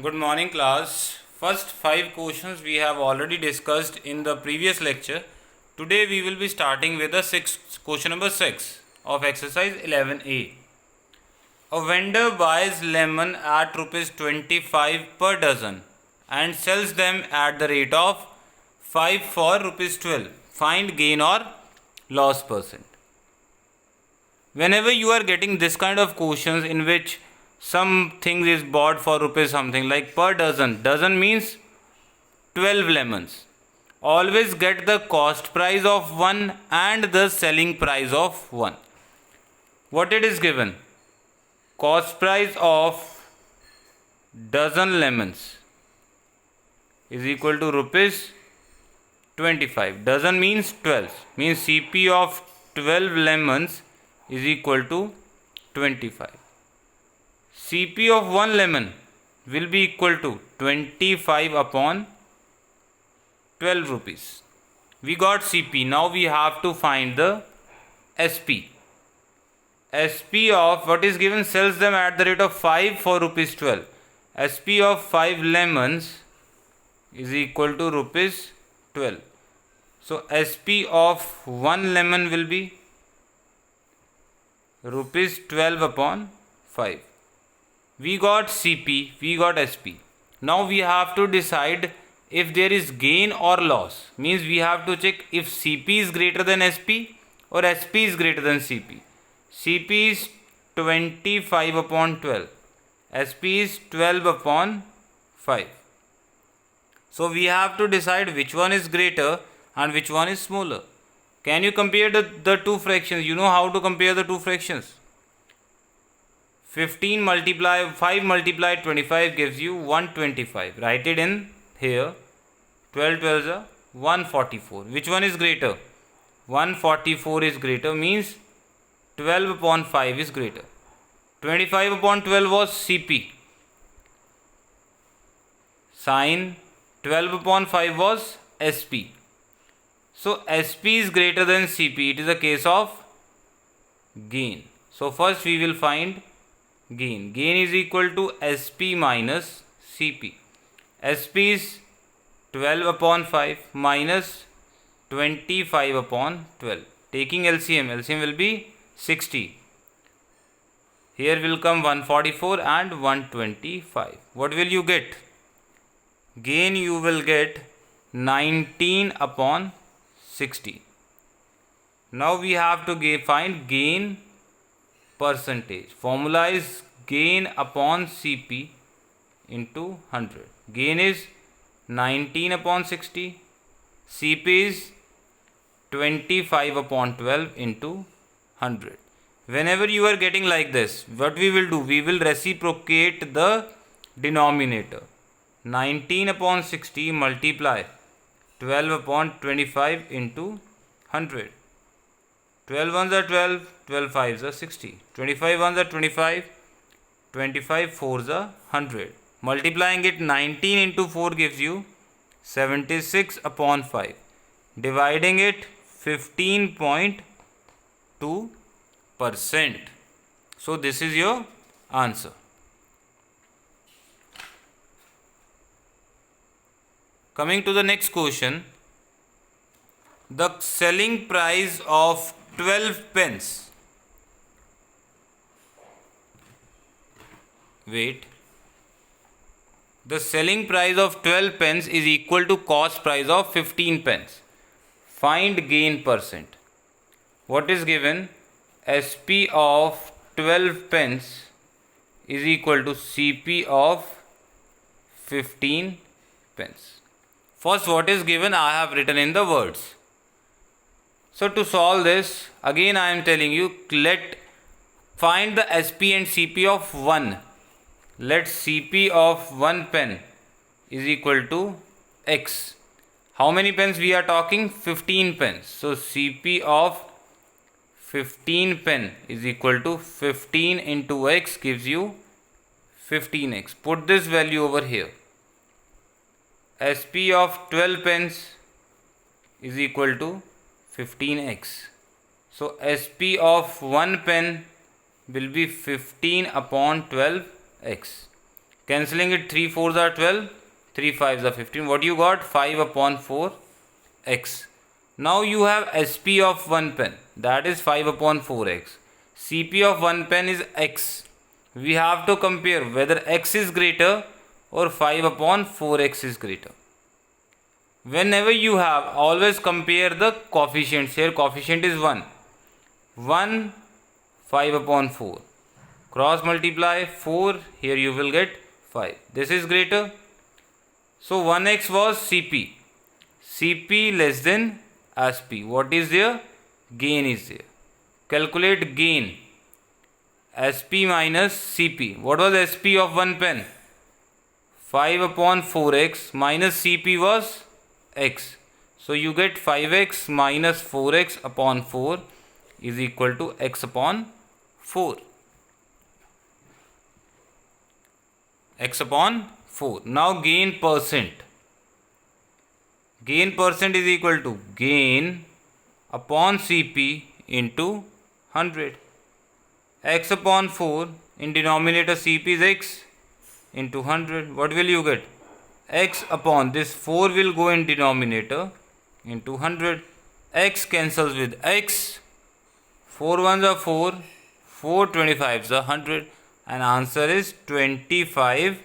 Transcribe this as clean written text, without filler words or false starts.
Good morning, class. First 5 questions we have already discussed in the previous lecture. Today we will be starting with the question number 6 of exercise 11a. A vendor buys lemon at rupees 25 per dozen and sells them at the rate of 5 for rupees 12. Find gain or loss percent. Whenever you are getting this kind of questions in which something is bought for rupees something like per dozen means 12 lemons, always get the cost price of one and the selling price of one. What it is given? Cost price of dozen lemons is equal to rupees 25. Dozen means 12, means CP of 12 lemons is equal to 25. CP of 1 lemon will be equal to 25 upon 12 rupees. We got CP. Now we have to find the SP. SP of what is given, sells them at the rate of 5 for rupees 12. SP of 5 lemons is equal to rupees 12. So SP of 1 lemon will be rupees 12 upon 5. We got CP, we got SP. Now we have to decide if there is gain or loss. Means we have to check if CP is greater than SP or SP is greater than CP. CP is 25 upon 12. SP is 12 upon 5. So we have to decide which one is greater and which one is smaller. Can you compare the two fractions? You know how to compare the two fractions. 5 multiplied 25 gives you 125. Write it in here. 12 12 is 144. Which one is greater? 144 is greater, means 12 upon 5 is greater. 25 upon 12 was CP. Sin 12 upon 5 was SP. So SP is greater than CP. It is a case of gain. So first we will find gain. Gain is equal to SP minus CP. SP is 12 upon 5 minus 25 upon 12. Taking LCM, LCM will be 60. Here will come 144 and 125. What will you get? Gain you will get 19 upon 60. Now we have to find gain percentage. Formula is gain upon CP into 100. Gain is 19 upon 60. CP is 25 upon 12 into 100. Whenever you are getting like this, what we will do? We will reciprocate the denominator. 19 upon 60 multiply 12 upon 25 into 100. 12 ones are 12, 12 fives are 60. 25 ones are 25, 25 fours are 100. Multiplying it 19 into 4 gives you 76 upon 5. Dividing it 15.2%. So this is your answer. Coming to the next question. The selling price of 12 pence. Wait. The selling price of 12 pence is equal to cost price of 15 pence. Find gain percent. What is given? SP of 12 pence is equal to CP of 15 pence. First, what is given I have written in the words. So to solve this, again I am telling you, find the SP and CP of 1. Let CP of 1 pen is equal to X. How many pens we are talking? 15 pens. So CP of 15 pen is equal to 15 into X gives you 15X. Put this value over here. SP of 12 pens is equal to 15x. So SP of 1 pen will be 15 upon 12x. Cancelling it, 3 4s are 12, 3 5s are 15. What you got? 5 upon 4 x. Now you have SP of 1 pen, that is 5 upon 4x. CP of 1 pen is x. We have to compare whether x is greater or 5 upon 4x is greater. Whenever you have, always compare the coefficients. Here coefficient is 1. 1 5 upon 4. Cross multiply 4, here you will get 5. This is greater. So 1x was CP. CP less than SP. What is there? Gain is there. Calculate gain. SP minus CP. What was SP of 1 pen? 5 upon 4x minus CP was x. So you get 5x minus 4x upon 4 is equal to x upon 4. X upon 4. Now gain percent. Gain percent is equal to gain upon CP into 100. X upon 4, in denominator CP is x into 100. What will you get? X upon this 4 will go in denominator into 100. X cancels with x. 4 1s are 4. 4 25s are 100. And answer is 25%.